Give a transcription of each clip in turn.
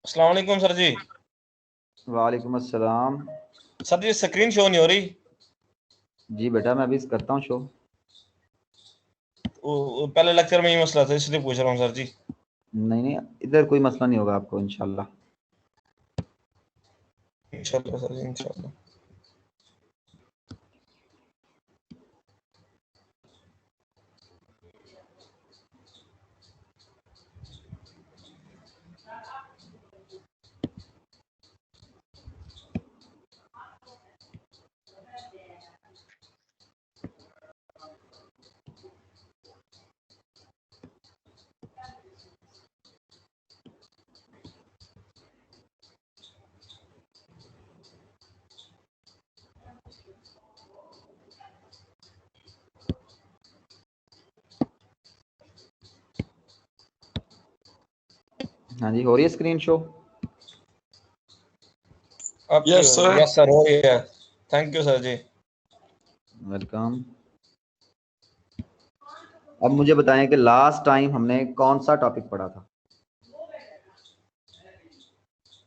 अस्सलाम वालेकुम सर जी। वालेकुम अस्सलाम। सर जी स्क्रीन शो नहीं हो रही। जी बेटा मैं अभी करता हूँ शो। पहले लेक्चर में ही मसला था इसलिए पूछ रहा हूँ सर जी। नहीं नहीं, इधर कोई मसला नहीं होगा आपको इंशाल्लाह। इंशाल्लाह सर जी इंशाल्लाह। हाँ जी, हो रही है स्क्रीन शो? यस सर हो रही है। Thank you sir ji. Welcome. अब मुझे बताएं कि लास्ट टाइम हमने कौन सा टॉपिक पढ़ा था?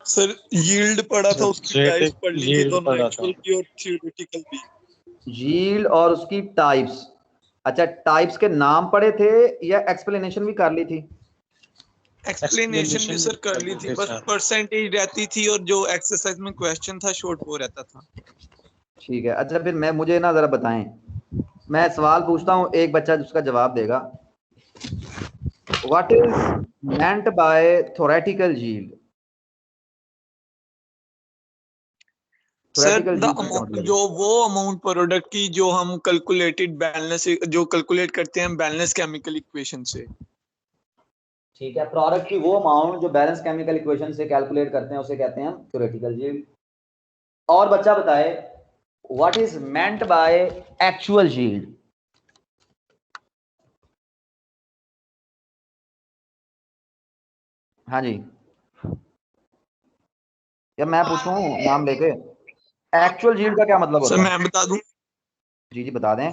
सर यील्ड पढ़ा था, उसकी टाइप्स पढ़ ली थी, दोनों एक्चुअल की और थ्योरेटिकल भी। यील्ड और उसकी टाइप्स। अच्छा, टाइप्स के नाम पढ़े थे या एक्सप्लेनेशन भी कर ली थी? एक्सप्लेनेशन भी सर कर ली थी, बस परसेंटेज रहती थी और जो एक्सरसाइज में क्वेश्चन था शॉर्ट वो रहता था। ठीक है। अच्छा फिर मुझे ना जरा बताएं, मैं सवाल पूछता हूं, एक बच्चा जिसका जवाब देगा। What is meant bye theoretical yield? Sir theoretical the yield का अमाउंट, मतलब जो वो अमाउंट प्रोडक्ट की जो हम कैलकुलेटेड बैलेंस, जो कैलकुलेट करते हैं बैलेंस केमिकल इक्वेशन से। ठीक है, प्रोडक्ट की वो अमाउंट जो बैलेंस केमिकल इक्वेशन से कैलकुलेट करते हैं उसे कहते हैं हम थ्योरेटिकल यील्ड। और बच्चा बताए what is meant by actual yield? हाँ जी, या मैं पूछूं नाम लेके? एक्चुअल यील्ड का क्या मतलब सर होता है? मैं बता दूं, जी जी बता दें।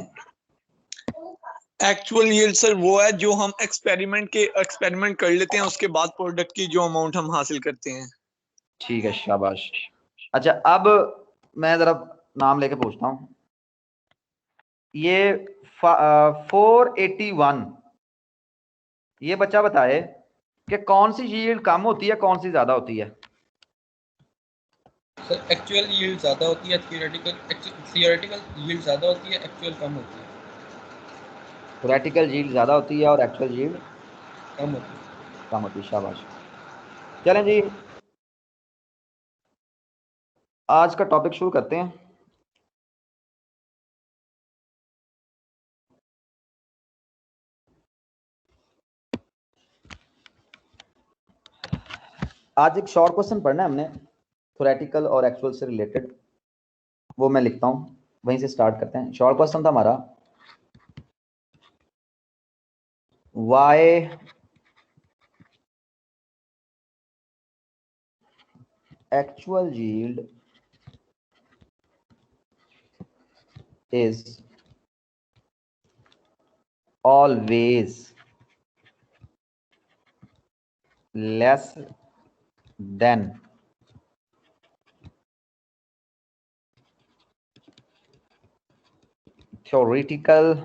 एक्चुअल यील्ड सर वो है जो हम एक्सपेरिमेंट कर लेते हैं, उसके बाद प्रोडक्ट की जो अमाउंट हम हासिल करते हैं। ठीक है, शाबाश। अच्छा अब मैं जरा नाम लेके पूछता हूं। ये 481, ये बच्चा बताए कि कौन सी यील्ड कम होती है, कौन सी ज्यादा होती है? सर एक्चुअल यील्ड ज़्यादा होती है, थियोरेटिकल यील्ड ज़्यादा होती है, एक्चुअल कम होती है। थ्योरेटिकल यील्ड ज्यादा होती है और एक्चुअल यील्ड कम होती है। कम होती है। शाबाश। चलें जी, आज का टॉपिक शुरू करते हैं। आज एक शॉर्ट क्वेश्चन पढ़ना है हमने, थ्योरेटिकल और एक्चुअल से रिलेटेड। वो मैं लिखता हूं, वहीं से स्टार्ट करते हैं। शॉर्ट क्वेश्चन था हमारा, why actual yield is always less than theoretical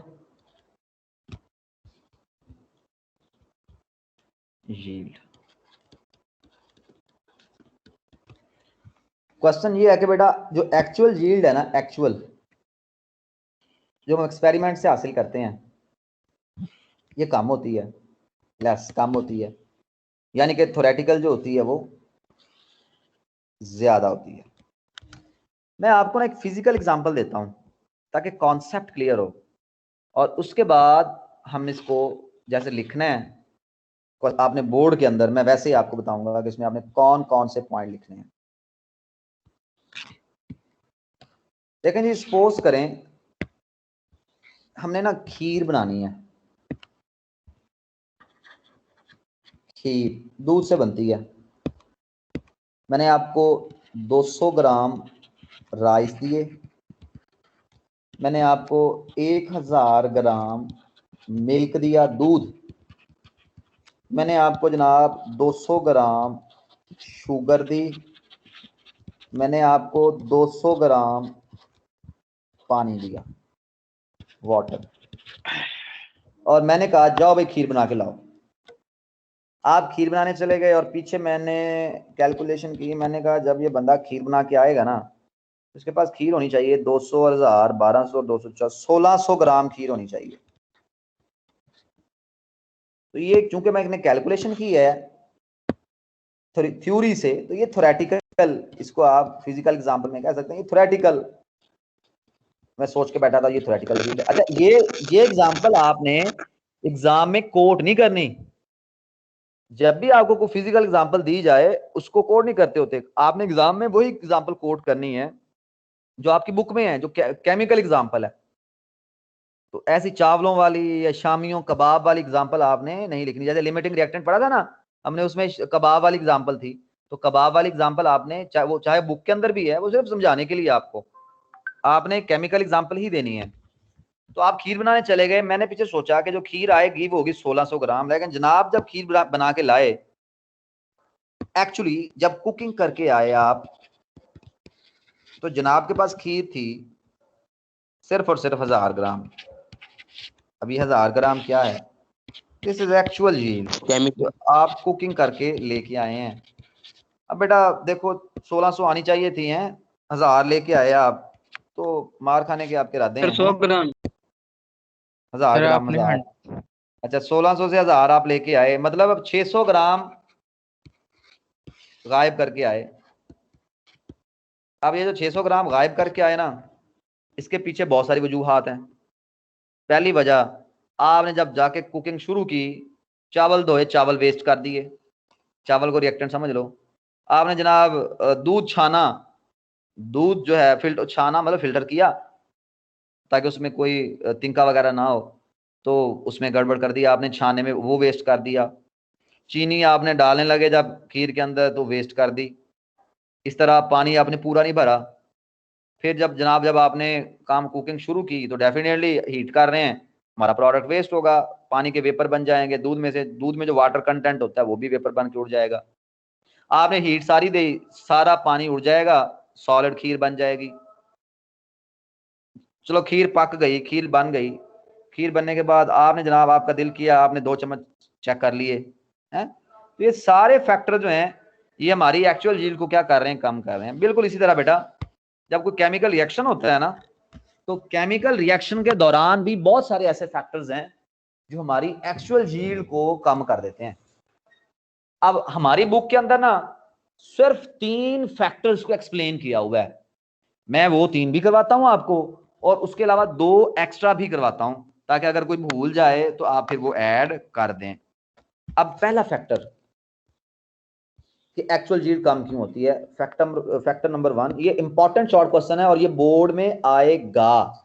yield। Question ये है कि बेटा जो एक्चुअल यील्ड है ना, एक्चुअल जो हम एक्सपेरिमेंट से हासिल करते हैं, ये कम होती है, लेस कम होती है, यानी कि थ्योरेटिकल जो होती है वो ज्यादा होती है। मैं आपको ना एक फिजिकल एग्जांपल देता हूं ताकि कॉन्सेप्ट क्लियर हो, और उसके बाद हम इसको जैसे लिखना है आपने बोर्ड के अंदर, मैं वैसे ही आपको बताऊंगा कि इसमें आपने कौन कौन से पॉइंट लिखने हैं। देखें जी, सपोज करें हमने ना खीर बनानी है। खीर दूध से बनती है। मैंने आपको 200 ग्राम राइस दिए, मैंने आपको 1000 ग्राम मिल्क दिया, दूध। मैंने आपको जनाब 200 ग्राम शुगर दी। मैंने आपको 200 ग्राम पानी दिया, वाटर। और मैंने कहा जाओ भाई खीर बना के लाओ। आप खीर बनाने चले गए और पीछे मैंने कैलकुलेशन की। मैंने कहा जब ये बंदा खीर बना के आएगा ना, उसके पास खीर होनी चाहिए 200, 1000, 1200, 200, 1600 ग्राम खीर होनी चाहिए। तो ये चूंकि मैंने कैलकुलेशन की है थ्योरी से, तो ये थ्योरेटिकल, इसको आप फिजिकल एग्जांपल में कह सकते हैं, ये थ्योरेटिकल मैं सोच के बैठा था, ये थ्योरेटिकल रीड। अच्छा, ये एग्जांपल आपने एग्जाम में कोट नहीं करनी। जब भी आपको कोई फिजिकल एग्जांपल दी जाए उसको कोट नहीं करते होते, आपने एग्जाम में वही एग्जांपल कोट करनी है जो आपकी बुक में है, जो केमिकल एग्जांपल है। तो ऐसी चावलों वाली या शामियों कबाब वाली एग्जांपल आपने नहीं लिखनी। जैसे लिमिटिंग रिएक्टेंट पढ़ा था ना हमने, उसमें कबाब वाली एग्जांपल थी, तो कबाब वाली एग्जांपल आपने चाहे बुक के अंदर भी है, वो सिर्फ समझाने के लिए आपने केमिकल एग्जांपल ही देनी है। तो आप खीर बनाने चले गए। मैंने पीछे सोचा कि जो खीर आएगी वो होगी 1600 ग्राम, लेकिन जनाब जब खीर बना के लाए, एक्चुअली जब कुकिंग करके आए आप, तो जनाब के पास खीर थी सिर्फ और सिर्फ 1000 ग्राम। अभी 1000 ग्राम क्या है? दिस इज एक्चुअल यील्ड जो आप कुकिंग करके लेके आए हैं। अब बेटा देखो 1600 आनी चाहिए थी, हैं 1000 लेके आए आप, तो मार खाने के आपके इरादे हैं। 100 ग्राम 1000 ग्राम, आपने 1000। अच्छा, 1600 से 1000 आप लेके आए, मतलब अब 600 ग्राम गायब करके आए। अब ये जो 600 ग्राम गायब करके आए ना, इसके पीछे बहुत सारी वजूहात हैं। पहली वजह, आपने जब जाके कुकिंग शुरू की, चावल धोए, चावल वेस्ट कर दिए। चावल को रिएक्टेंट समझ लो। आपने जनाब दूध छाना, दूध जो है फिल्टर छाना मतलब फिल्टर किया ताकि उसमें कोई तिनका वगैरह ना हो, तो उसमें गड़बड़ कर दिया आपने छाने में, वो वेस्ट कर दिया। चीनी आपने डालने लगे जब खीर के अंदर, तो वेस्ट कर दी। इस तरह पानी आपने पूरा नहीं भरा। फिर जब आपने काम कुकिंग शुरू की, तो डेफिनेटली हीट कर रहे हैं, हमारा प्रोडक्ट वेस्ट होगा, पानी के वेपर बन जाएंगे, दूध में जो वाटर कंटेंट होता है वो भी वेपर बन के उड़ जाएगा। आपने हीट सारी दी, सारा पानी उड़ जाएगा, सॉलिड खीर बन जाएगी। चलो खीर पक गई, खीर बन गई। खीर बनने के बाद आपने जनाब, आपका दिल किया, आपने 2 चम्मच चेक कर लिए हैं। तो ये सारे फैक्टर जो हैं, ये हमारी एक्चुअल यील्ड को क्या कर रहे हैं? कम कर रहे हैं। बिल्कुल इसी तरह बेटा, जब कोई केमिकल रिएक्शन होता है ना, तो केमिकल रिएक्शन के दौरान भी बहुत सारे ऐसे फैक्टर्स हैं जो हमारी एक्चुअल यील्ड को कम कर देते हैं। अब हमारी बुक के अंदर ना सिर्फ 3 फैक्टर्स को एक्सप्लेन किया हुआ है। मैं वो 3 भी करवाता हूं आपको, और उसके अलावा 2 एक्स्ट्रा भी करवाता हूं, ताकि अगर कोई भूल जाए तो आप फिर वो ऐड कर दें। अब पहला फैक्टर कि एक्चुअल यील्ड कम क्यों होती है, फैक्टर नंबर 1, ये इंपॉर्टेंट शॉर्ट क्वेश्चन है और ये बोर्ड में आएगा।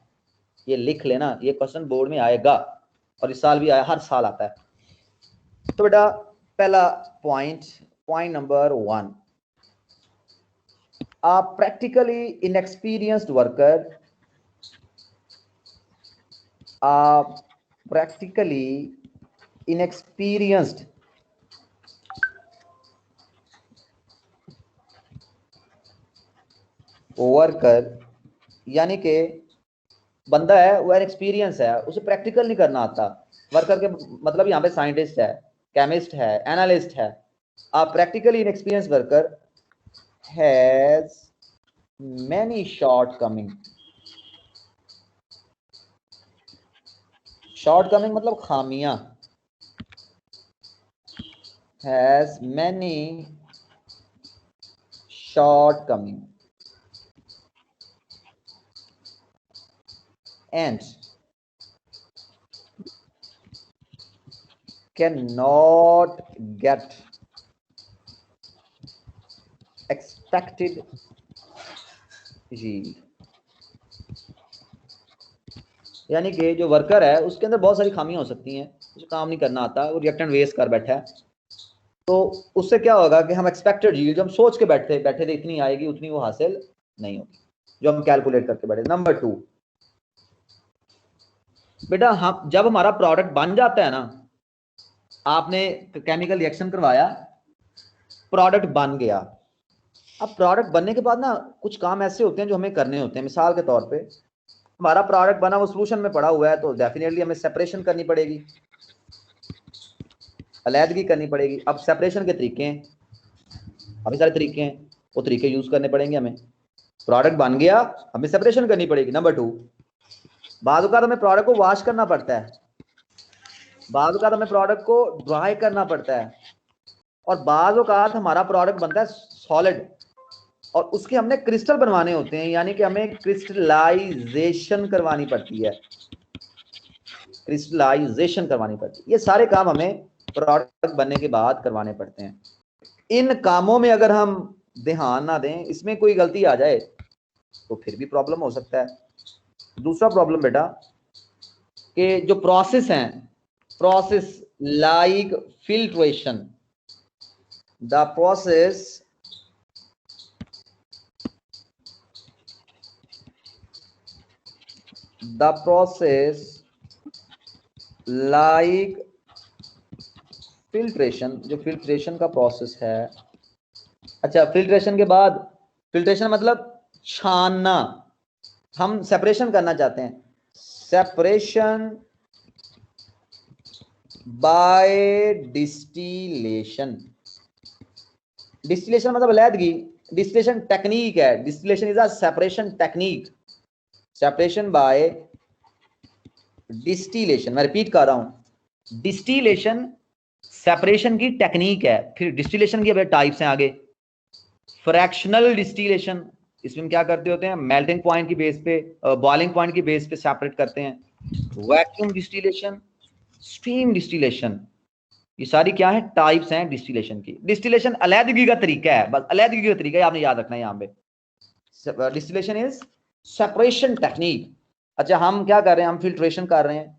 ये लिख लेना, ये क्वेश्चन बोर्ड में आएगा और इस साल भी आया, हर साल आता है। तो बेटा पहला point number 1, a practically inexperienced worker, a practically inexperienced worker, यानी कि बंदा है वो इनएक्सपीरियंस है, उसे प्रैक्टिकल नहीं करना आता। वर्कर के मतलब यहाँ पे साइंटिस्ट है, केमिस्ट है, एनालिस्ट है। a practically inexperienced worker has many shortcoming मतलब खामियां, has many shortcoming and cannot get expected yield। यानी कि जो वर्कर है उसके अंदर बहुत सारी खामियां हो सकती हैं, उसे काम नहीं करना आता, वो रिएक्टेंट वेस्ट कर बैठा है। तो उससे क्या होगा कि हम एक्सपेक्टेड यील्ड जो हम सोच के बैठे थे इतनी आएगी, उतनी वो हासिल नहीं होगी जो हम कैलकुलेट करके बैठे। नंबर 2, बेटा हम जब हमारा प्रोडक्ट बन जाता है ना, आपने केमिकल रिएक्शन करवाया, प्रोडक्ट बन गया। अब प्रोडक्ट बनने के बाद ना कुछ काम ऐसे होते हैं जो हमें करने होते हैं। मिसाल के तौर पे हमारा प्रोडक्ट बना, वो सोल्यूशन में पड़ा हुआ है, तो डेफिनेटली हमें सेपरेशन करनी पड़ेगी, अलैदगी करनी पड़ेगी। अब सेपरेशन के तरीके हैं, काफी सारे तरीके हैं, वो तरीके यूज करने पड़ेंगे हमें। प्रोडक्ट बन गया, हमें सेपरेशन करनी पड़ेगी। नंबर 2, बाद औक़ात हमें प्रोडक्ट को वॉश करना पड़ता है, बाद औक़ात हमें प्रोडक्ट को ड्राई करना पड़ता है, और बाद औक़ात हमारा प्रोडक्ट बनता है सॉलिड, और उसके हमने क्रिस्टल बनवाने होते हैं, यानी कि हमें क्रिस्टलाइजेशन करवानी पड़ती है, क्रिस्टलाइजेशन करवानी पड़ती है। ये सारे काम हमें प्रोडक्ट बनने के बाद करवाने पड़ते हैं। इन कामों में अगर हम ध्यान ना दें, इसमें कोई गलती आ जाए तो फिर भी प्रॉब्लम हो सकता है। दूसरा प्रॉब्लम बेटा कि जो प्रोसेस हैं, process like filtration, the process like filtration, जो फिल्ट्रेशन का प्रोसेस है। अच्छा, फिल्ट्रेशन के बाद, फिल्ट्रेशन मतलब छानना, हम सेपरेशन करना चाहते हैं, सेपरेशन बाय डिस्टिलेशन। डिस्टिलेशन मतलब अलैदगी, डिस्टिलेशन टेक्निक है, distillation is a separation technique, separation by distillation. मैं रिपीट कर रहा हूं, डिस्टिलेशन सेपरेशन की टेक्निक है। फिर डिस्टिलेशन की टाइप्स हैं आगे। फ्रैक्शनल डिस्टिलेशन, इसमें क्या करते होते हैं, मेल्टिंग पॉइंट की बेस पे, बॉइलिंग पॉइंट की बेस पे सेपरेट करते हैं। वैक्यूम डिस्टिलेशन, स्टीम डिस्टिलेशन, ये सारी क्या है, टाइप्स हैं डिस्टिलेशन की। डिस्टिलेशन अलैदगी का तरीका है, बस अलैदगी का तरीका है, आपने याद रखना है यहाँ पे। Distillation is separation technique. अच्छा, हम क्या कर रहे हैं, हम फिल्ट्रेशन कर रहे हैं,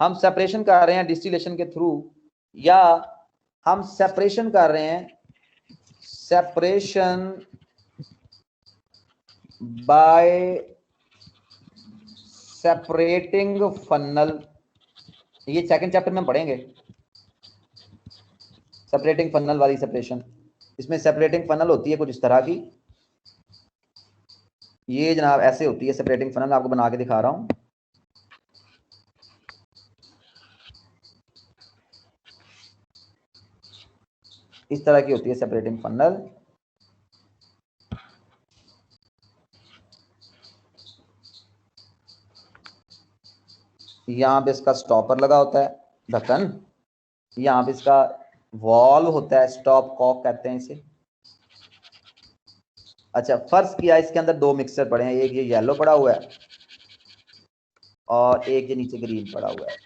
हम सेपरेशन कर रहे हैं डिस्टिलेशन के थ्रू, या हम सेपरेशन कर रहे हैं, सेपरेशन बाय सेपरेटिंग फनल। ये सेकंड चैप्टर में हम पढ़ेंगे, सेपरेटिंग फनल वाली सेपरेशन। इसमें सेपरेटिंग फनल होती है कुछ इस तरह की, ये जनाब ऐसे होती है सेपरेटिंग फनल, आपको बना के दिखा रहा हूं। इस तरह की होती है सेपरेटिंग फनल। यहाँ पे इसका स्टॉपर लगा होता है, ढक्कन, यहाँ पे इसका वॉल्व होता है, स्टॉप कॉक कहते हैं इसे। अच्छा, फर्स्ट किया, इसके अंदर दो मिक्सचर पड़े हैं, एक ये येलो पड़ा हुआ है और एक ये नीचे ग्रीन पड़ा हुआ है।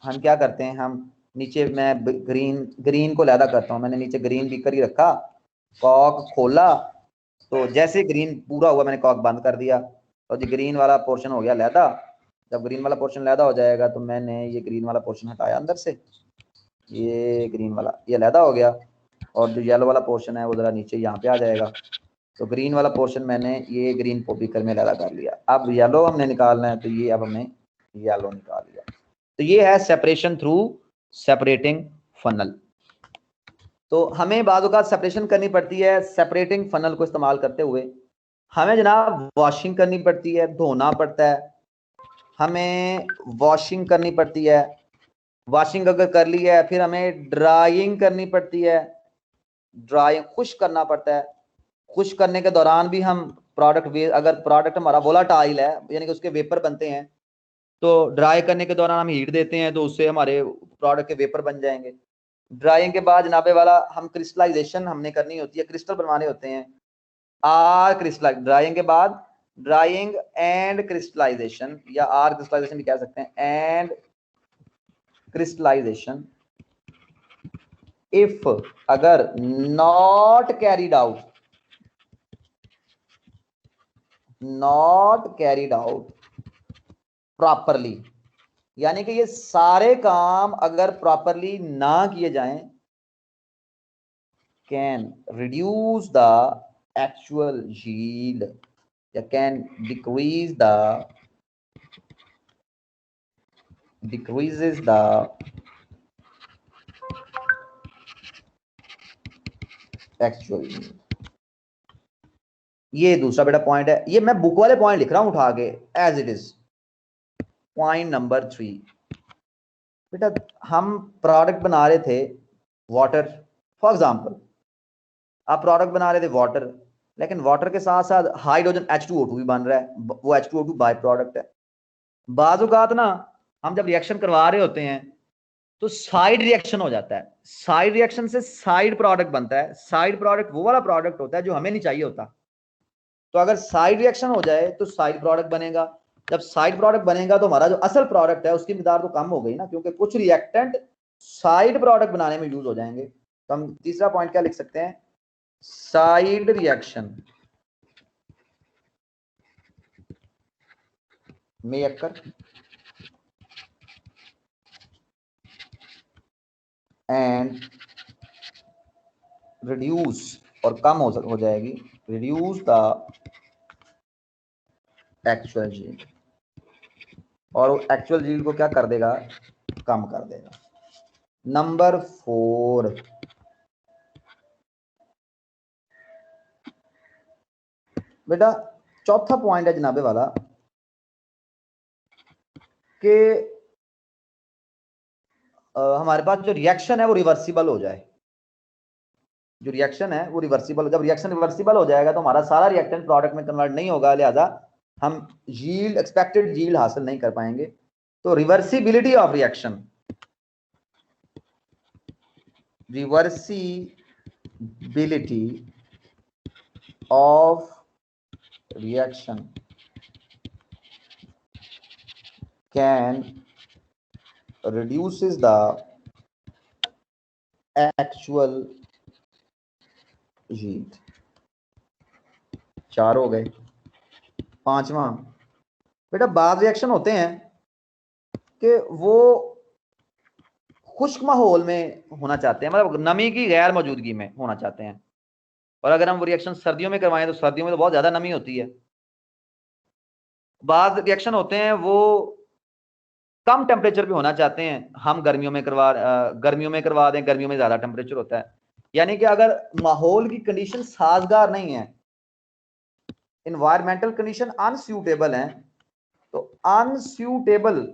हम क्या करते हैं, हम नीचे, मैं ग्रीन को लैदा करता हूँ, मैंने नीचे ग्रीन बीकर ही रखा, कॉक खोला, तो जैसे ग्रीन पूरा हुआ मैंने कॉक बंद कर दिया, और जो ग्रीन वाला पोर्शन हो गया लैदा। जब ग्रीन वाला पोर्शन लैदा हो जाएगा तो मैंने ये ग्रीन वाला पोर्शन हटाया अंदर से, ये ग्रीन वाला ये लैदा हो गया, और जो येलो वाला पोर्शन है वो जरा नीचे यहाँ पे आ जाएगा। तो ग्रीन वाला पोर्शन मैंने ये ग्रीन बीकर में लैदा कर लिया। अब येलो हमने निकालना है, तो ये अब हमने येलो निकाल लिया। तो ये है सेपरेशन थ्रू सेपरेटिंग फनल। तो हमें बाद औक़ात सेपरेशन करनी पड़ती है सेपरेटिंग फनल को इस्तेमाल करते हुए। हमें जनाब वॉशिंग करनी पड़ती है, धोना पड़ता है, हमें वॉशिंग करनी पड़ती है। वॉशिंग अगर कर ली है, फिर हमें ड्राइंग करनी पड़ती है, ड्राइंग खुश्क करना पड़ता है। खुश्क करने के दौरान भी हम प्रोडक्ट, अगर प्रोडक्ट हमारा वोलाटाइल है, यानी कि उसके वेपर बनते हैं, तो ड्राई करने के दौरान हम हीट देते हैं, तो उससे हमारे प्रोडक्ट के वेपर बन जाएंगे। ड्राइंग के बाद जनाबे वाला हम क्रिस्टलाइजेशन हमने करनी होती है, क्रिस्टल बनवाने होते हैं। आर क्रिस्टलाइज, ड्राइंग के बाद ड्राइंग एंड क्रिस्टलाइजेशन, या आर क्रिस्टलाइजेशन भी कह सकते हैं, एंड क्रिस्टलाइजेशन इफ, अगर नॉट कैरीड आउट प्रॉपरली, यानी कि ये सारे काम अगर प्रॉपरली ना किए जाएं, can reduce the actual yield, या can decrease the decreases the actual yield। ये दूसरा बेटा पॉइंट है, ये मैं बुक वाले पॉइंट लिख रहा हूं उठा के as it is. Point number 3 बेटा, हम प्रोडक्ट बना रहे थे वाटर, फॉर एग्जांपल आप प्रोडक्ट बना रहे थे वाटर, लेकिन वाटर के साथ साथ हाइड्रोजन H2O2 भी बन रहा है, वो H2O2 बाय प्रोडक्ट है। बाज़-औक़ात ना हम जब रिएक्शन करवा रहे होते हैं तो साइड रिएक्शन हो जाता है, साइड रिएक्शन से साइड प्रोडक्ट बनता है। साइड प्रोडक्ट वो वाला प्रोडक्ट होता है जो हमें नहीं चाहिए होता। तो अगर साइड रिएक्शन हो जाए तो साइड प्रोडक्ट बनेगा। जब साइड प्रोडक्ट बनेगा तो हमारा जो असल प्रोडक्ट है उसकी मिकदार तो कम हो गई ना, क्योंकि कुछ रिएक्टेंट साइड प्रोडक्ट बनाने में यूज हो जाएंगे। तो हम तीसरा पॉइंट क्या लिख सकते हैं, साइड रिएक्शन में अक्कर एंड रिड्यूस, और कम हो जाएगी, रिड्यूस द एक्चुअल यील्ड, और एक्चुअल यील्ड को क्या कर देगा, कम कर देगा। नंबर 4 बेटा चौथा पॉइंट है जनाबे वाला कि हमारे पास जो रिएक्शन है वो रिवर्सिबल हो जाए। जो रिएक्शन है वो रिवर्सिबल, जब रिएक्शन रिवर्सिबल हो जाएगा तो हमारा सारा रिएक्टेंट प्रोडक्ट में कन्वर्ट नहीं होगा, लिहाजा हम यील्ड, एक्सपेक्टेड यील्ड हासिल नहीं कर पाएंगे। तो reversibility of reaction, reversibility of reaction can reduces the actual yield। 4 हो गए। पांचवा बेटा, बाद रिएक्शन होते हैं कि वो खुश्क माहौल में होना चाहते हैं, मतलब नमी की गैर मौजूदगी में होना चाहते हैं, और अगर हम वो रिएक्शन सर्दियों में करवाएं तो सर्दियों में तो बहुत ज्यादा नमी होती है। बाद रिएक्शन होते हैं वो कम टेम्परेचर पे होना चाहते हैं, हम गर्मियों में करवा दें, गर्मियों में ज्यादा टेम्परेचर होता है। यानी कि अगर माहौल की कंडीशन साजगार नहीं है, इन्वायरमेंटल कंडीशन अनसूटेबल है, तो unsuitable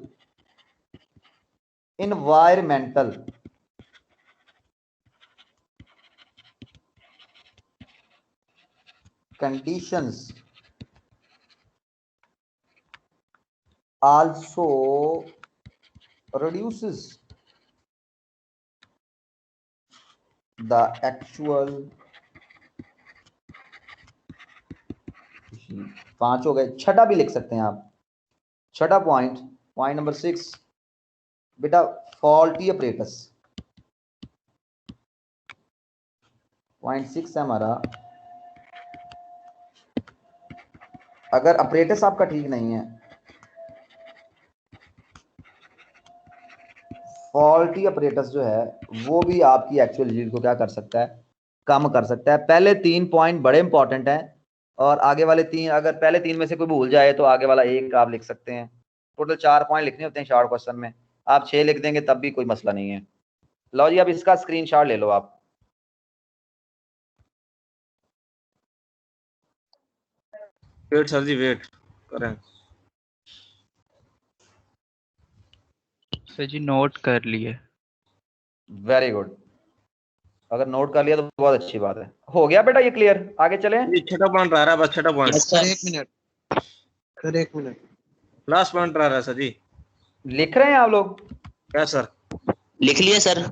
environmental conditions also reduces the actual yield। 5 हो गए। छठा भी लिख सकते हैं आप, छठा पॉइंट नंबर 6 बेटा, फॉल्टी अपरेटस। पॉइंट 6 है हमारा, अगर अपरेटस आपका ठीक नहीं है, फॉल्टी अपरेटस जो है वो भी आपकी एक्चुअल यील्ड को क्या कर सकता है, कम कर सकता है। पहले 3 पॉइंट बड़े इंपॉर्टेंट हैं, और आगे वाले 3, अगर पहले 3 में से कोई भूल जाए तो आगे वाला 1 आप लिख सकते हैं। टोटल 4 पॉइंट लिखने होते हैं शॉर्ट क्वेश्चन में, आप 6 लिख देंगे तब भी कोई मसला नहीं है। लो जी, अब इसका स्क्रीनशॉट ले लो आप। वेट सर जी, वेट करें सर जी, नोट कर लिए। वेरी गुड, अगर नोट कर लिया तो बहुत अच्छी बात है। हो गया बेटा ये क्लियर, आगे चलें। ये छठा पॉइंट रह रहा है, बस छठा पॉइंट सर एक मिनट सर, एक मिनट, लास्ट पॉइंट रह रहा है सर जी। लिख रहे हैं आप लोग? क्या सर? लिख लिए सर।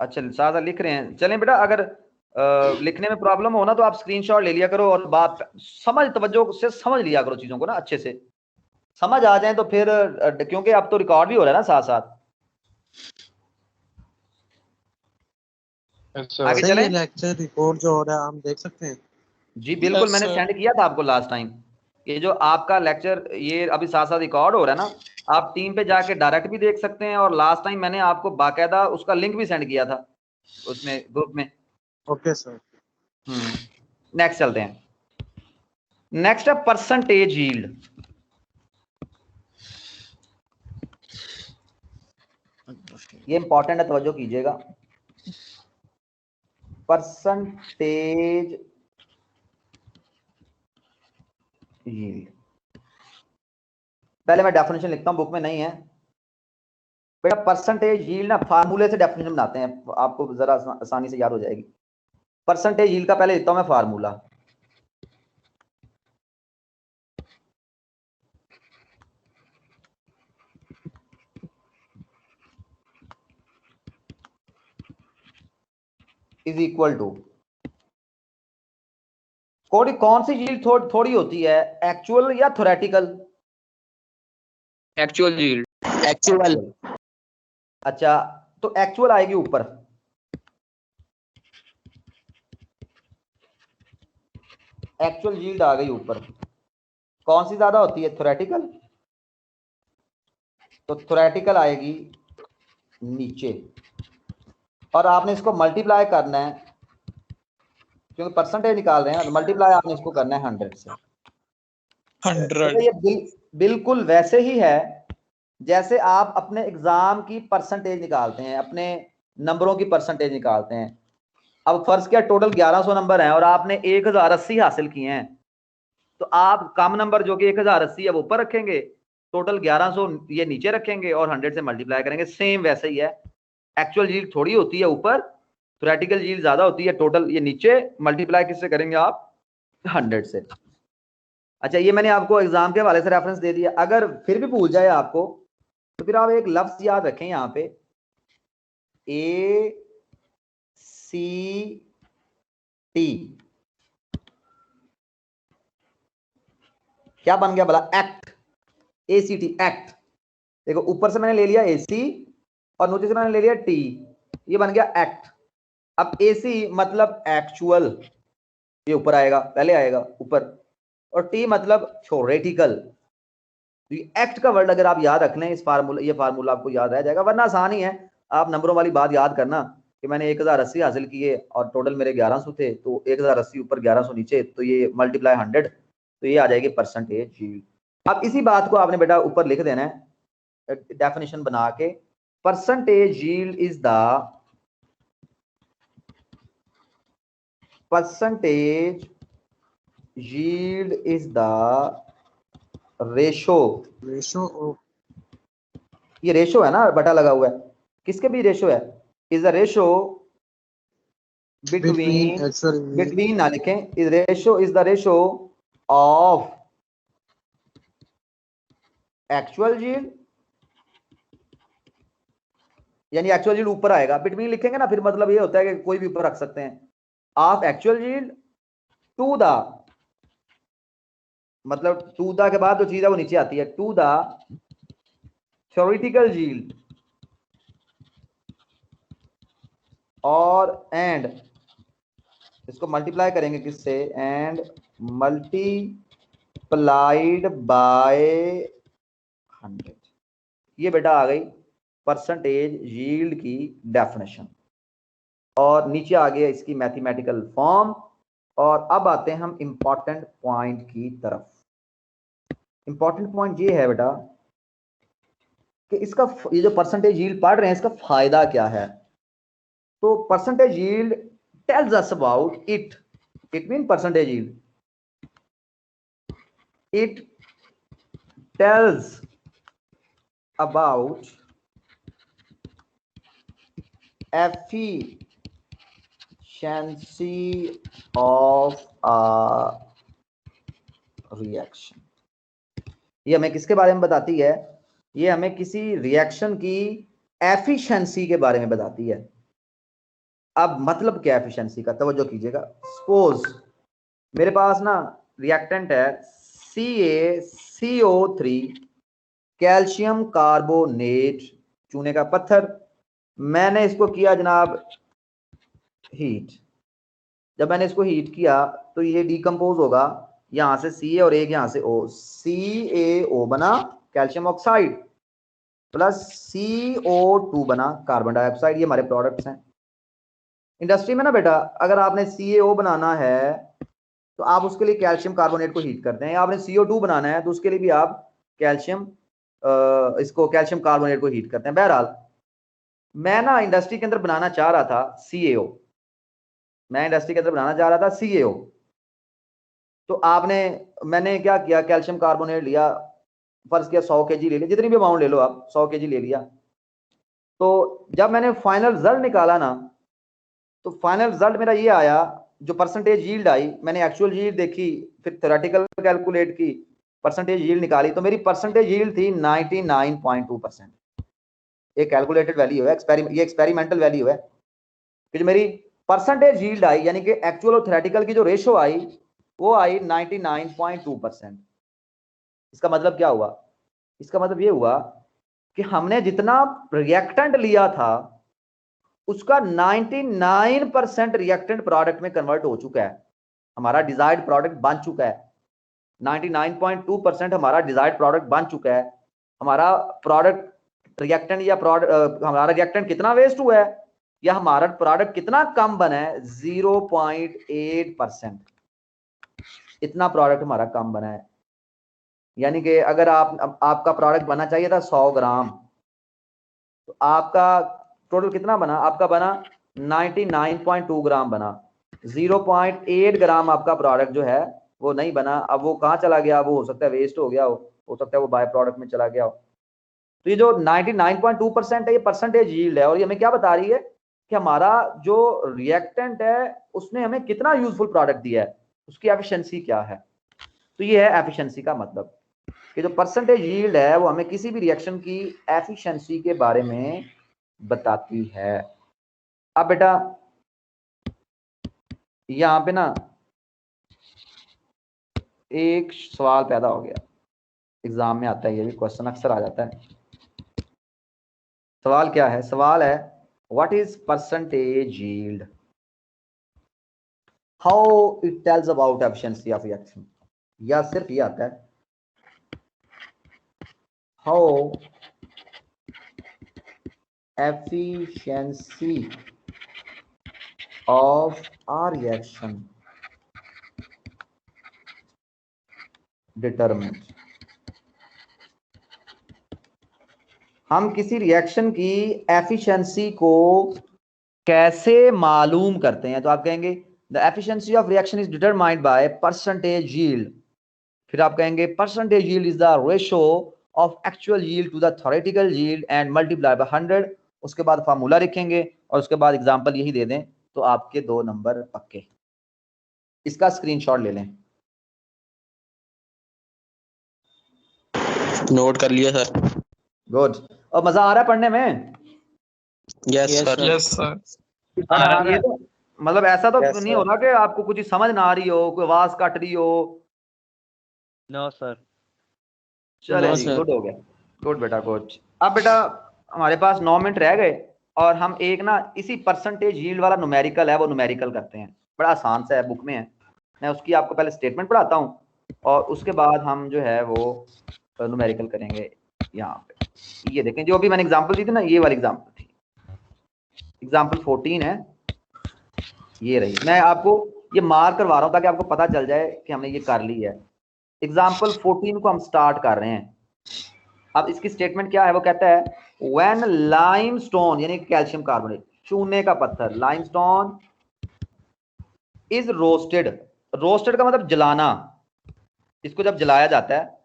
अच्छा, सादा लिख रहे हैं। चलें बेटा, अगर लिखने में प्रॉब्लम हो ना तो आप स्क्रीनशॉट ले लिया करो, और बात समझ, तवज्जो से समझ लिया करो चीजों को ना, अच्छे से समझ आ जाए तो फिर, क्योंकि अब तो रिकॉर्ड भी हो रहा है ना साथ साथ। आगे सर, चलें। ये लेक्चर रिकॉर्ड जो हो रहा है हम देख सकते हैं? जी बिल्कुल, मैंने सेंड किया था आपको लास्ट टाइम। ये जो आपका लेक्चर ये अभी साथ साथ रिकॉर्ड हो रहा है ना, आप टीम पे जाके डायरेक्ट भी देख सकते हैं, और लास्ट टाइम मैंने आपको बाकायदा उसका लिंक भी सेंड किया था उसमें, ग्रुप में। Okay sir. नेक्स्ट चलते हैं। नेक्स्ट है परसेंटेज यील्ड। ये इंपॉर्टेंट है, तवज्जो कीजिएगा। परसेंटेज यील्ड, पहले मैं डेफिनेशन लिखता हूं, बुक में नहीं है बेटा। परसेंटेज यील्ड ना फार्मूले से डेफिनेशन बनाते हैं, आपको जरा आसानी से याद हो जाएगी। परसेंटेज यील्ड का पहले लिखता हूं मैं फार्मूला। इज इक्वल टू, कौन सी यील्ड थोड़ी होती है, एक्चुअल या थ्योरेटिकल? Actual yield. एक्चुअल। अच्छा, तो एक्चुअल आएगी ऊपर, एक्चुअल यील्ड आ गई ऊपर। कौन सी ज्यादा होती है, थ्योरेटिकल? तो थ्योरेटिकल आएगी नीचे, और आपने इसको मल्टीप्लाई करना है, क्योंकि परसेंटेज निकाल रहे हैं, तो मल्टीप्लाई आपने इसको करना है 100 से। 100। ये बिल्कुल वैसे ही है जैसे आप अपने एग्जाम की परसेंटेज निकालते हैं, अपने नंबरों की परसेंटेज निकालते हैं। अब फर्ज किया टोटल 1100 नंबर हैं और आपने 1080 हासिल किए हैं, तो आप कम नंबर जो कि 1080 है वो ऊपर रखेंगे, टोटल 1100 ये नीचे रखेंगे और 100 से मल्टीप्लाई करेंगे। सेम वैसे ही है, एक्चुअल यील्ड थोड़ी होती है ऊपर, थ्योरेटिकल यील्ड ज्यादा होती है, टोटल ये नीचे, मल्टीप्लाई किससे करेंगे आप, 100 से। अच्छा, ये मैंने आपको एग्जाम के हवाले से रेफरेंस दे दिया। अगर फिर भी भूल जाए आपको, तो फिर आप एक लफ्ज याद रखें यहाँ पे, ACT, क्या बन गया भला, एक्ट, ACT, एक्ट। देखो ऊपर से मैंने ले लिया AC और नीचे से मैंने ले लिया T, ये बन गया एक्ट। अब AC मतलब एक्चुअल, ये ऊपर आएगा, पहले आएगा ऊपर, और T मतलब थ्योरेटिकल। तो एक्ट का वर्ड अगर आप याद रख लें, इस फार्मूला, ये फार्मूला आपको याद रह जाएगा। वरना आसान ही है, आप नंबरों वाली बात याद करना कि मैंने 1080 हासिल किए और टोटल मेरे 1100 थे, तो 1080 ऊपर 1100 नीचे, तो ये मल्टीप्लाई 100, तो ये आ जाएगी परसेंटेज यील्ड। अब इसी बात को आपने बेटा ऊपर लिख देना है डेफिनेशन बना के, percentage yield is the percentage yield is the ratio, ये रेशो है ना, बटा लगा हुआ है, किसके भी रेशो है, इज द रेशो बिटवीन ना लिखें, is ratio, is the ratio of actual yield, यानी एक्चुअल यील्ड ऊपर आएगा, बिटवीन लिखेंगे ना, फिर मतलब ये होता है कि कोई भी ऊपर रख सकते हैं, of actual yield to the, मतलब टू द के बाद जो चीज है वो नीचे आती है, टू द थ्योरेटिकल यील्ड, और एंड इसको मल्टीप्लाई करेंगे किससे, एंड मल्टीप्लाइड बाय 100। ये बेटा आ गई परसेंटेज यील्ड की डेफिनेशन, और नीचे आ गया इसकी मैथमेटिकल फॉर्म। और अब आते हैं हम इंपॉर्टेंट पॉइंट की तरफ। इंपॉर्टेंट पॉइंट ये है बेटा कि इसका, ये जो परसेंटेज यील्ड पढ़ रहे हैं, इसका फायदा क्या है। तो percentage yield tells us about it means percentage yield, it tells about efficiency of a reaction। ये हमें किसके बारे में बताती है, ये हमें किसी रिएक्शन की एफिशिएंसी के बारे में बताती है। अब मतलब क्या एफिशिएंसी का, तवज्जो कीजिएगा। सपोज मेरे पास ना रिएक्टेंट है CaCO3 कैल्शियम कार्बोनेट, चूने का पत्थर, मैंने इसको किया जनाब हीट। जब मैंने इसको हीट किया तो ये डिकम्पोज होगा, यहां से Ca और एक यहां से O, CaO बना कैल्शियम ऑक्साइड, प्लस CO2 बना कार्बन डाइऑक्साइड। ये हमारे प्रोडक्ट्स हैं। इंडस्ट्री में ना बेटा, अगर आपने CaO बनाना है तो आप उसके लिए कैल्शियम कार्बोनेट को हीट करते हैं, आपने CO2 बनाना है तो उसके लिए भी आप कैल्शियम, इसको कैल्शियम कार्बोनेट को हीट करते हैं। बहरहाल मैं ना इंडस्ट्री के अंदर बनाना चाह रहा था CAO, मैं इंडस्ट्री के अंदर बनाना चाह रहा था CAO। तो मैंने क्या किया, कैल्शियम कार्बोनेट लिया, फर्ज किया 100 kg ले लिया, जितनी भी अमाउंट ले लो आप, 100 kg ले लिया। तो जब मैंने फाइनल रिजल्ट निकाला ना, तो फाइनल रिजल्ट मेरा ये आया, जो परसेंटेज यील्ड आई, मैंने एक्चुअल यील्ड देखी, फिर थ्योरेटिकल कैलकुलेट की, परसेंटेज यील्ड निकाली, तो मेरी परसेंटेज यील्ड थी 99.2%। ये कैलकुलेटेड वैल्यू है, ये एक्सपेरिमेंटल वैल्यू है कि जो मेरी परसेंटेज यील्ड आई, यानी कि एक्चुअल और थ्योरेटिकल की जो रेशो आई, वो आई 99.2%। इसका मतलब क्या हुआ? इसका मतलब ये हुआ कि हमने जितना रिएक्टेंट लिया था उसका 99% रिएक्टेंट प्रोडक्ट में कन्वर्ट हो चुका है, हमारा डिजायर्ड प्रोडक्ट बन चुका है। 99.2% हमारा डिजायर्ड प्रोडक्ट बन चुका है। हमारा प्रोडक्ट रिएक्टेंट या हमारा रिएक्टेंट कितना वेस्ट हुआ है, या हमारा प्रोडक्ट कितना कम बना है, 0.8%। इतना प्रोडक्ट हमारा कम बना है। यानी कि अगर आपका प्रोडक्ट बना चाहिए था 100 ग्राम, तो आपका टोटल कितना बना? आपका बना 99.2 ग्राम बना। 0.8 ग्राम आपका प्रोडक्ट जो है वो नहीं बना। अब वो कहाँ चला गया? वो हो सकता है वेस्ट हो गया हो सकता है वो बाय प्रोडक्ट में चला गया हो। तो ये जो 99.2% है, ये परसेंटेज यील्ड है, और ये हमें क्या बता रही है कि हमारा जो रिएक्टेंट है उसने हमें कितना यूजफुल प्रोडक्ट दिया है, उसकी एफिशिएंसी क्या है। तो ये है एफिशिएंसी का मतलब, कि जो परसेंटेज यील्ड है वो हमें किसी भी रिएक्शन की एफिशिएंसी के बारे में बताती है। अब बेटा यहाँ पे ना एक सवाल पैदा हो गया, एग्जाम में आता है, ये भी क्वेश्चन अक्सर आ जाता है। सवाल क्या है? सवाल है what is percentage yield, how it tells about efficiency of reaction. या सिर्फ ये आता है how efficiency of a reaction determined। हम किसी रिएक्शन की एफिशिएंसी को कैसे मालूम करते हैं? तो आप कहेंगे the efficiency of reaction is determined by percentage yield. फिर आप कहेंगे percentage yield is the ratio of actual yield to the theoretical yield and multiply by 100। उसके बाद फार्मूला लिखेंगे और उसके बाद एग्जांपल यही दे दें, तो आपके 2 नंबर पक्के। इसका स्क्रीनशॉट ले लें। नोट कर लिया सर। गुड। और मजा आ रहा है पढ़ने में? Yes sir. Yes sir. ये तो मतलब ऐसा तो नहीं हो रहा कि आपको कुछ समझ ना आ रही हो, कोई आवाज कट रही हो? No sir. चले जी, गुड हो गया, गुड बेटा गुड। अब बेटा हमारे पास 9 मिनट रह गए और हम एक ना इसी परसेंटेज यील्ड वाला न्यूमेरिकल है वो न्यूमेरिकल करते हैं। बड़ा आसान सा है, बुक में है। मैं उसकी आपको पहले स्टेटमेंट पढ़ाता हूँ और उसके बाद हम जो है वो न्यूमेरिकल करेंगे। यहाँ पे ये देखें, जो अभी मैंने एग्जांपल दी थी ना, ये वाली एग्जांपल थी, एग्जांपल 14 है, ये रही। मैं आपको ये मार्क करवा रहा हूँ ताकि आपको पता चल जाए कि हमने ये कर ली है। एग्जांपल 14 को हम स्टार्ट कर रहे हैं। अब इसकी स्टेटमेंट क्या है? वो कहता है व्हेन लाइमस्टोन यानी कैल्शियम कार्बोनेट, चूने का पत्थर, लाइमस्टोन इज रोस्टेड। रोस्टेड का मतलब जलाना। इसको जब जलाया जाता है,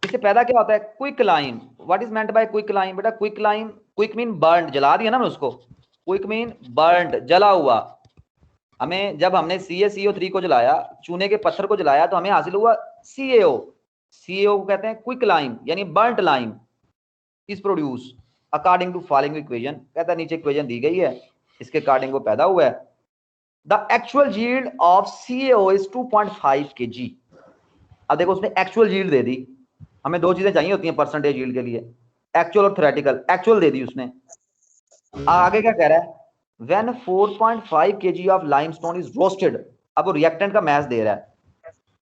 इससे पैदा क्या होता है? Quick lime. What is meant by quick lime? बेटा quick lime, quick mean burn, जला दिया ना मैंने उसको, क्विक मीन बर्न, जला हुआ। हमें जब हमने CaCO3 को जलाया, चूने के पत्थर को जलाया, तो हमें हासिल हुआ CaO। CaO को कहते हैं क्विक लाइम यानी burnt lime is produce according to following equation. कहता है नीचे इक्वेशन दी गई है, इसके अकॉर्डिंग वो पैदा हुआ है। The actual yield of CaO is 2.5 kg। अब देखो उसने एक्चुअल यील्ड दे दी। हमें 2 चीजें चाहिए होती हैं परसेंटेज यील्ड के लिए, एक्चुअल और थ्योरेटिकल। एक्चुअल दे दी उसने। आगे क्या कह रहा है? When 4.5 kg of limestone is roasted। अब वो रिएक्टेंट का मैथ दे रहा है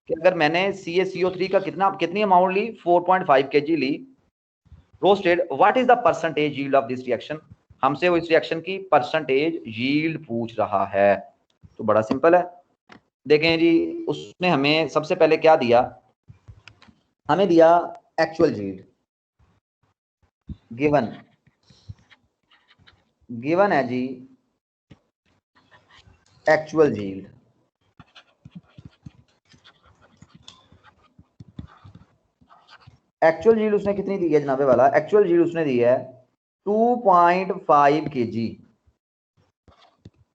कि अगर मैंने CaCO3 का कितनी अमाउंट ली, 4.5 kg ली, roasted, what is the percentage yield of this reaction. हमसे वो इस रिएक्शन की परसेंटेज यील्ड पूछ रहा है। तो बड़ा सिंपल है, देखें जी, उसने हमें सबसे पहले क्या दिया? हमें दिया एक्चुअल यील्ड गिवन गिवन है जी एक्चुअल यील्ड, एक्चुअल यील्ड उसने कितनी दी है जनाबे वाला, एक्चुअल यील्ड उसने दी है 2.5 kg,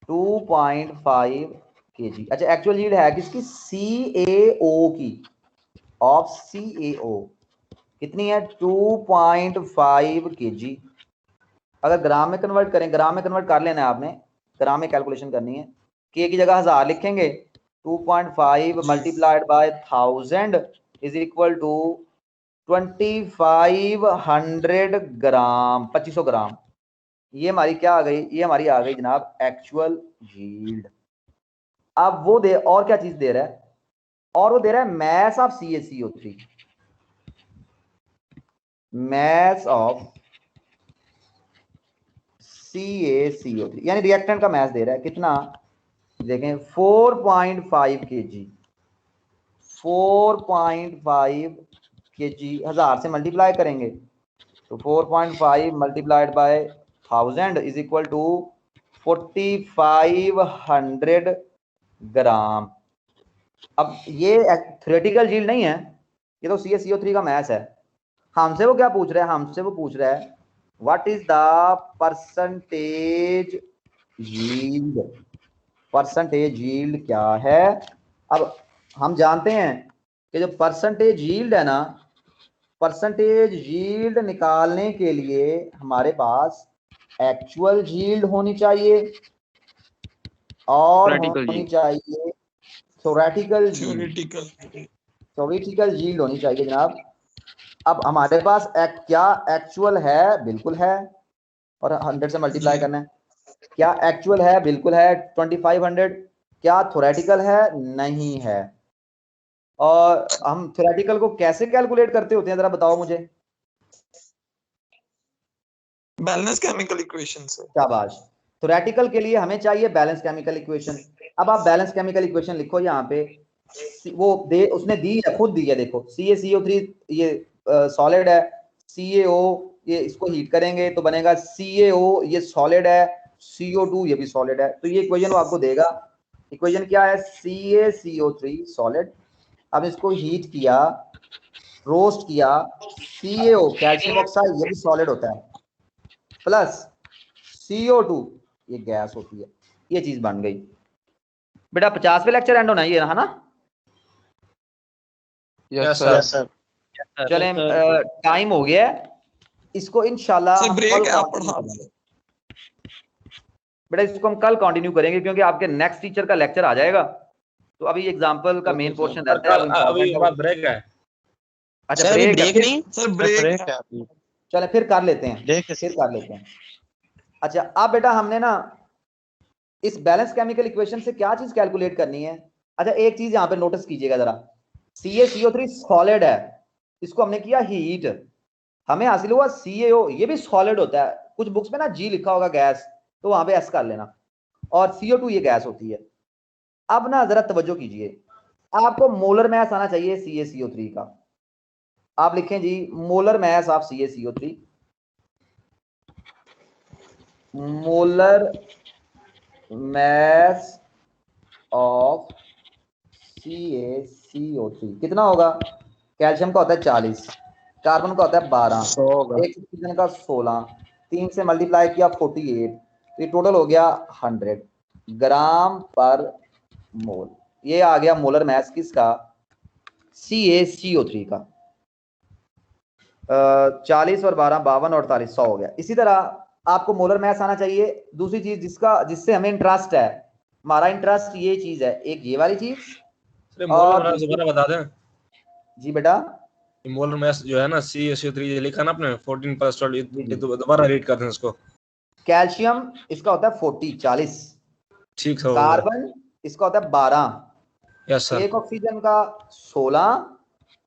2.5 kg। अच्छा एक्चुअल यील्ड है किसकी, CaO की, ऑफ CaO कितनी है 2.5 kg। अगर ग्राम में कन्वर्ट करें, ग्राम में कन्वर्ट कर लेना है आपने, ग्राम में कैलकुलेशन करनी है, के की जगह 1000 लिखेंगे, 2.5 multiplied by 1000 is equal to 2500 gram, 2500 gram. ये हमारी क्या आ गई, ये हमारी आ गई जनाब एक्चुअल यील्ड। अब वो दे और क्या चीज दे रहा है, और वो दे रहा है mess of CaCO3, mess of CaCO3 यानी रिएक्टेंट का मैस दे रहा है कितना, देखें 4.5 kg, 4.5 kg 1000 से मल्टीप्लाई करेंगे तो 4.5 multiplied by 1000 is equal to 4500 gram. अब ये थ्योरेटिकल यील्ड नहीं है, ये तो CaCO3 का मैस है। हमसे वो क्या पूछ रहा है, हमसे वो पूछ रहा है what is the percentage yield, percentage yield क्या है। अब हम जानते हैं कि जो परसेंटेज यील्ड है ना, परसेंटेज यील्ड निकालने के लिए हमारे पास एक्चुअल यील्ड होनी चाहिए और होनी चाहिए थ्योरेटिकल यील्ड होनी चाहिए जनाब। अब हमारे पास क्या एक्चुअल है, बिल्कुल है, और 100 से मल्टीप्लाई करना है। क्या एक्चुअल है, बिल्कुल है 2500। क्या थ्योरेटिकल है, नहीं है। और हम थ्योरेटिकल को कैसे कैलकुलेट करते होते हैं जरा बताओ मुझे। बैलेंस केमिकल इक्वेशन से। शाबाश, थ्योरेटिकल के लिए हमें चाहिए बैलेंस केमिकल इक्वेशन। अब आप बैलेंस केमिकल इक्वेशन लिखो यहाँ पे, वो दे उसने दी है, खुद दी है, देखो CaCO3 ये सॉलिड है, CaO ये इसको हीट करेंगे तो बनेगा CaO, ये सॉलिड है, CO2 ये भी सॉलिड है, तो ये इक्वेशन वो आपको देगा। इक्वेशन क्या है, CaCO3 सॉलिड, अब इसको हीट किया, रोस्ट किया, CaO कैल्शियम ऑक्साइड ये भी सॉलिड होता है, प्लस CO2 ये गैस होती है, ये चीज बन गई। बेटा 50वें लेक्चर एंड होना ये है ना। Yes sir. चलें टाइम हो गया है, इसको इंशाल्लाह हम कल कंटिन्यू करेंगे। बेटा इसको हम कल कंटिन्यू करेंगे क्योंकि आपके नेक्स्ट टीचर का लेक्चर आ जाएगा, तो अभी एग्जांपल का मेन पोर्शन रहता है। अभी हमारा ब्रेक है। अच्छा ब्रेक नहीं सर, ब्रेक है। चले फिर कर लेते हैं, फिर कर लेते हैं। अच्छा अब बेटा हमने ना इस बैलेंस केमिकल इक्वेशन से क्या चीज कैलकुलेट करनी है। अच्छा एक चीज यहाँ पे नोटिस कीजिएगा जरा, CaCO3 सॉलिड है, इसको हमने किया हीट, हमें हासिल हुआ CaO, ये भी सॉलिड होता है, कुछ बुक्स में ना G लिखा होगा गैस, तो वहां पे S कर लेना, और CO2 ये गैस होती है। अब ना जरा तवज्जो कीजिए, आपको मोलर मैस आना चाहिए CaCO3 का। आप लिखें जी molar mass of CaCO3, molar mass of CaCO3 कितना होगा, कैल्शियम का होता है 40, कार्बन का होता है 12, एक ऑक्सीजन का 16, 3 से मल्टीप्लाई किया 48, तो ये टोटल हो गया 100 ग्राम पर मोल। ये आ गया मोलर मैस किसका, CaCO3 का। 40 और 12 52 और 48 100 हो गया। इसी तरह आपको मोलर मैस आना चाहिए, दूसरी चीज जिससे हमें इंटरेस्ट है, हमारा इंटरेस्ट ये चीज है, एक ये वाली चीज, मोलर मैस दोबारा बता दें। जी बेटा मोलर मैस जो है ना CaCO3 लिखा ना आपने 14 प्लस 12, दोबारा रीड कर दें इसको। कैल्शियम इसका होता है 40, ठीक है। कार्बन इसका होता है 12, यस सर। एक ऑक्सीजन का 16,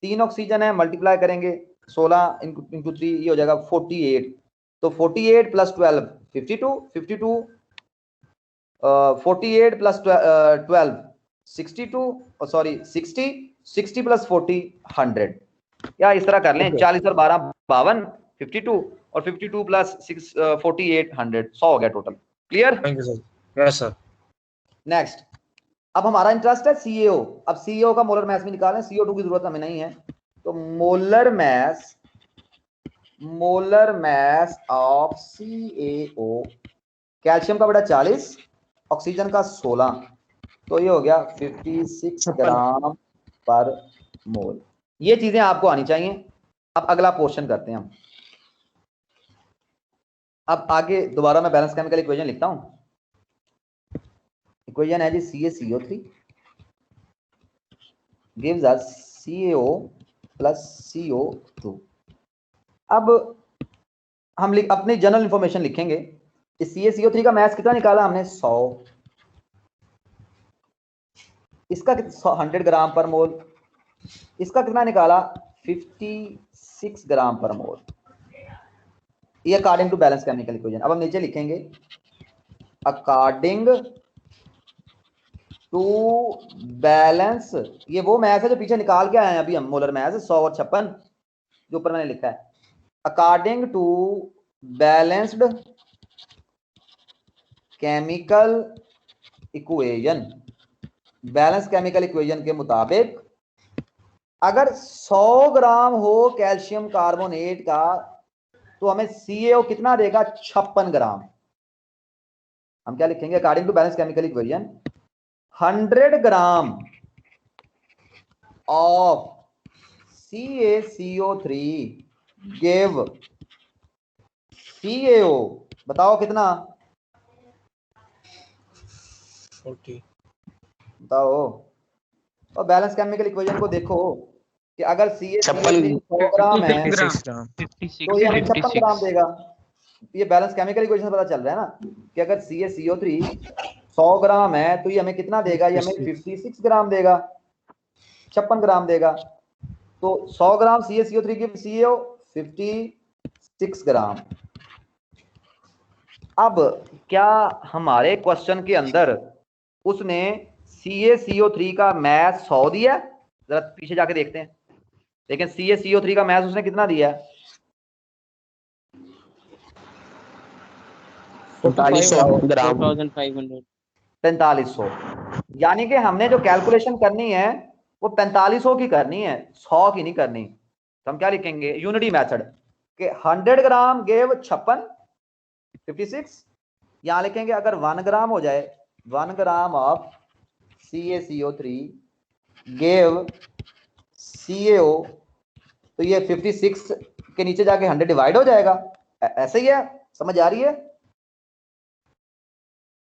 3 ऑक्सीजन है, मल्टीप्लाई करेंगे 16 इंटू 3 ये हो जाएगा 48, तो 48 प्लस 12 52, 52 48 प्लस 12 62, सॉरी 60, 60 प्लस 40 100, या इस तरह कर लें 40 और 12 52, 52 और 52 प्लस 6 48 100 100 हो गया total. Clear? Thank you sir. Yes sir. Next, अब हमारा इंटरेस्ट है सीएओ। अब सीएओ का मोलर मैस भी निकालें, CO2 की जरूरत हमें नहीं है, तो molar mass of CaO, calcium का बेटा 40, ऑक्सीजन का 16, तो ये हो गया 56 ग्राम पर मोल। ये चीजें आपको आनी चाहिए। अब अगला पोर्शन करते हैं हम। अब आगे दोबारा मैं बैलेंस केमिकल इक्वेशन लिखता हूं। इक्वेशन है जी CaCO3 gives us CaO plus CO2। अब हम अपनी जनरल इंफॉर्मेशन लिखेंगे। इस CaCO3 का मैस कितना निकाला हमने? 100। इसका 100 ग्राम पर मोल। इसका कितना निकाला? 56 ग्राम पर मोल। ये according to balance chemical equation. अब हम नीचे लिखेंगे अकॉर्डिंग टू बैलेंस, ये वो मैथ है जो पीछे निकाल के आए हैं अभी हम, मोलर मैथ 100 और 56 जो ऊपर मैंने लिखा है। According to balanced chemical equation, balance chemical equation के मुताबिक अगर 100 ग्राम हो कैल्शियम कार्बोनेट का तो हमें CaO कितना देगा? 56 ग्राम। हम क्या लिखेंगे? According to balance chemical equation 100 gram of CaCO3 give CaO, बताओ कितना? 40। बताओ। और बैलेंस केमिकल इक्वेशन को देखो कि अगर CaCO3 100 ग्राम है तो ये हमें 56 ग्राम देगा। ये बैलेंस केमिकल इक्वेशन से पता चल रहा है ना कि अगर CaCO3 100 ग्राम है तो ये हमें कितना देगा? ये हमें 56 ग्राम देगा, 56 ग्राम देगा। तो 100 ग्राम CaCO3 की CaO 56 ग्राम। अब क्या हमारे क्वेश्चन के अंदर उसने CaCO3 का मैस 100 दिया? जरा पीछे जाके देखते हैं। लेकिन CaCO3 का मैस उसने कितना दिया? 4500 ग्राम। 4500। यानी कि हमने जो कैलकुलेशन करनी है वो 4500 की करनी है, 100 की नहीं करनी। तो हम क्या लिखेंगे? यूनिटी मेथड के 100 ग्राम गेव 56। यहां लिखेंगे अगर 1 ग्राम हो जाए, 1 ग्राम ऑफ CaCO3 गेव CaO, तो ये 56 के नीचे जाके 100 डिवाइड हो जाएगा। ऐसे ही है, समझ आ रही है?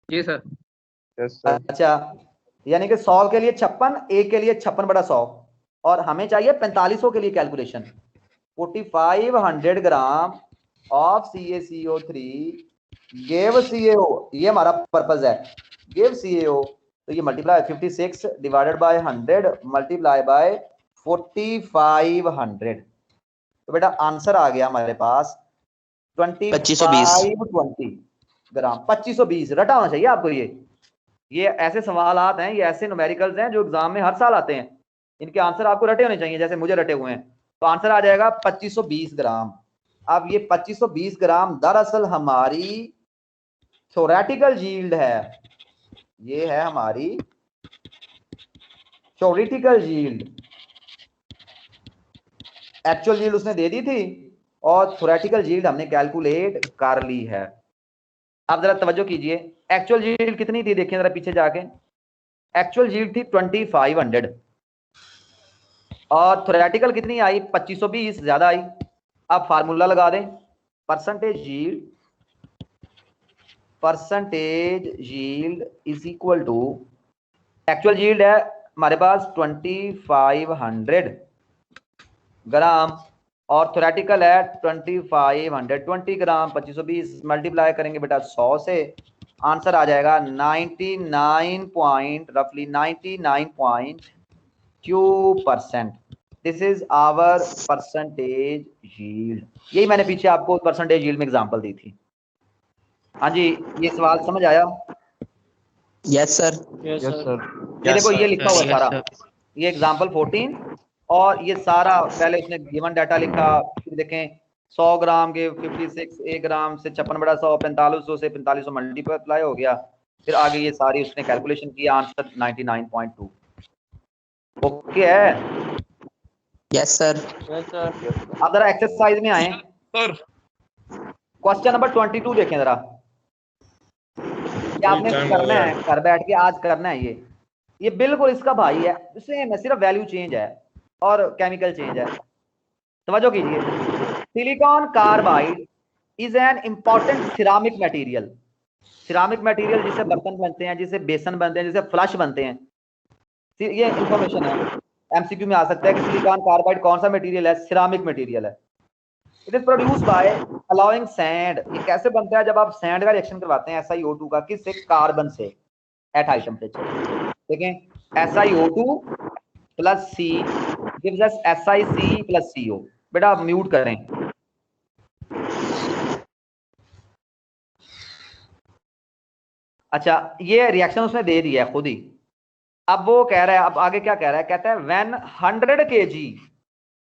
जी सर। अच्छा, यानी कि 100 के लिए 56, एक के लिए 56/100, और हमें चाहिए 4500 के लिए calculation. 4500 gram of CaCO3 give CaO, ये हमारा पर्पस है, गिव CaO, तो ये multiply 56 divided by 100 multiply by 4500। तो बेटा आंसर आ गया हमारे पास 2520 ग्राम। 2520 रटा होना चाहिए आपको। ये ऐसे सवालात हैं, ये ऐसे न्यूमेरिकल्स हैं जो एग्जाम में हर साल आते हैं। इनके आंसर आपको रटे होने चाहिए, जैसे मुझे रटे हुए हैं। तो आंसर आ जाएगा 2520 ग्राम। अब ये 2520 ग्राम दरअसल हमारी थ्योरेटिकल यील्ड है, ये है हमारी थ्योरेटिकल यील्ड। एक्चुअल यील्ड उसने दे दी थी और थ्योरेटिकल यील्ड हमने कैलकुलेट कर ली है। अब जरा तवज्जो कीजिए, एक्चुअल यील्ड कितनी थी? देखिए जरा पीछे जाके, एक्चुअल यील्ड थी 2500 और थ्योरेटिकल कितनी आई? 2520, ज्यादा आई। अब फार्मूला लगा दें, percentage yield is equal to, actual yield है हमारे पास 2500 ग्राम और थ्योरेटिकल है 2500। 20 ग्राम 2520 मल्टीप्लाई करेंगे बेटा 100 से, आंसर आ जाएगा 99.2%। This is our percentage yield. यही मैंने पीछे आपको परसेंटेज यील्ड में एग्जांपल दी थी। हाँ जी, ये सवाल समझ आया? Yes sir. Yes sir. ये देखो ये लिखा हुआ सारा, ये एग्जांपल 14 और ये सारा पहले उसने गिवन डाटा लिखा, फिर देखें 100 ग्राम के 56, 1 ग्राम से 56/100, 4500 से 4500 मल्टीप्लाई हो गया, फिर आगे ये सारी उसने कैलकुलेशन किया, आंसर 99.2। ओके है? Yes sir. Yes sir. अब जरा एक्सरसाइज में आए, सर क्वेश्चन नंबर 22 देखें जरा। ये आपने टाइम हो करना गया। है, घर बैठ के आज करना है। ये बिल्कुल इसका भाई है, सेम है, सिर्फ वैल्यू चेंज है और केमिकल चेंज है। तवज्जो कीजिए। Silicon carbide is an important ceramic material. Ceramic material जिससे बर्तन बनते हैं, जिससे बेसन बनते हैं, जिससे फ्लश बनते हैं। ये इंफॉर्मेशन है, एमसीक्यू में आ सकता है कि सिलिकॉन कार्बाइड कौन सा मटेरियल है? सिरामिक मटेरियल है। It is produce by allowing sand. ये कैसे बनता है? जब आप सैंड का रिएक्शन करवाते हैं SiO2 का, किससे? कार्बन से, एट हाई टेम्परेचर। देखें, SiO2 plus C gives us SiC plus CO। बेटा आप म्यूट करें। अच्छा, ये रिएक्शन उसने दे दिया है खुद ही। अब वो कह रहा है, अब आगे क्या कह रहा है? कहता है when 100 kg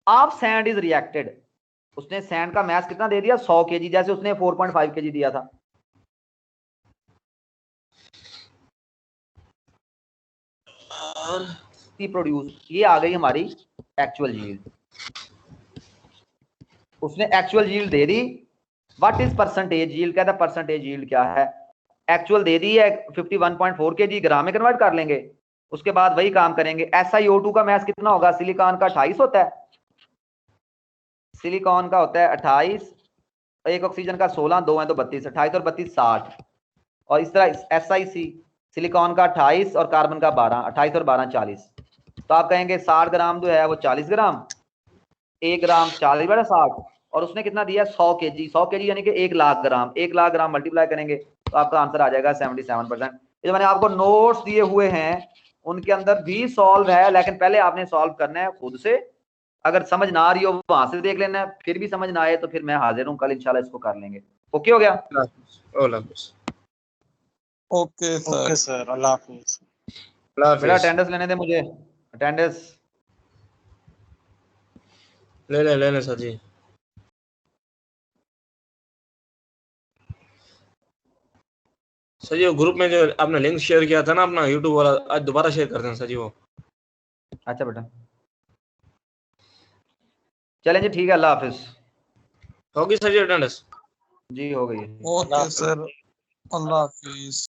of sand is reacted. उसने सैंड का मैस कितना दे दिया? 100 kg, जैसे उसने 4.5 kg दिया था। प्रोड्यूस, ये आ गई हमारी एक्चुअल यील्ड। उसने actual yield they the. What is percentage yield? कहता है परसेंटेज यील्ड क्या है? एक्चुअल दे दी है 51.4 kg, ग्राम में कन्वर्ट कर लेंगे। उसके बाद वही काम करेंगे। SiO2 का मैस कितना होगा? सिलिकॉन का 28 होता है, सिलिकॉन का होता है 28, एक ऑक्सीजन का 16, 2 है तो 32, 28 और 32 60। और इस तरह SiC, सिलिकॉन का 28 और कार्बन का 12, 28 और 12 40। तो आप कहेंगे 60 ग्राम जो है वो 40 ग्राम, 1 ग्राम 40/60, और उसने कितना दिया? 100 kg। 100 kg यानी कि 1 लाख ग्राम। 1 लाख ग्राम मल्टीप्लाई करेंगे तो आपका आंसर आ जाएगा 77%। जो मैंने आपको नोट्स दिए हुए हैं उनके अंदर भी सॉल्व है, लेकिन पहले आपने सॉल्व करना है खुद से। अगर समझ ना आ रही हो वहां से देख लेना है, फिर भी समझ ना आए तो फिर मैं हाजिर हूँ कल इंशाल्लाह, इसको कर लेंगे। ओके हो गया? अल्लाह हाफिज। ओके सर, अल्लाह हाफिज। अल्लाह बेटा हाफिज। अटेंडेंस लेने दे मुझे, अटेंडेंस। ले सर जी। सर जी वो ग्रुप में जो आपने लिंक शेयर किया था ना अपना यूट्यूब वाला, आज दोबारा शेयर कर देना सर जी वो। अच्छा बेटा, चलें जी, ठीक है, अल्लाह हाफिज। होगी सर जी अटेंडेंस? जी हो गई है। ओके सर, अल्लाह हाफिज।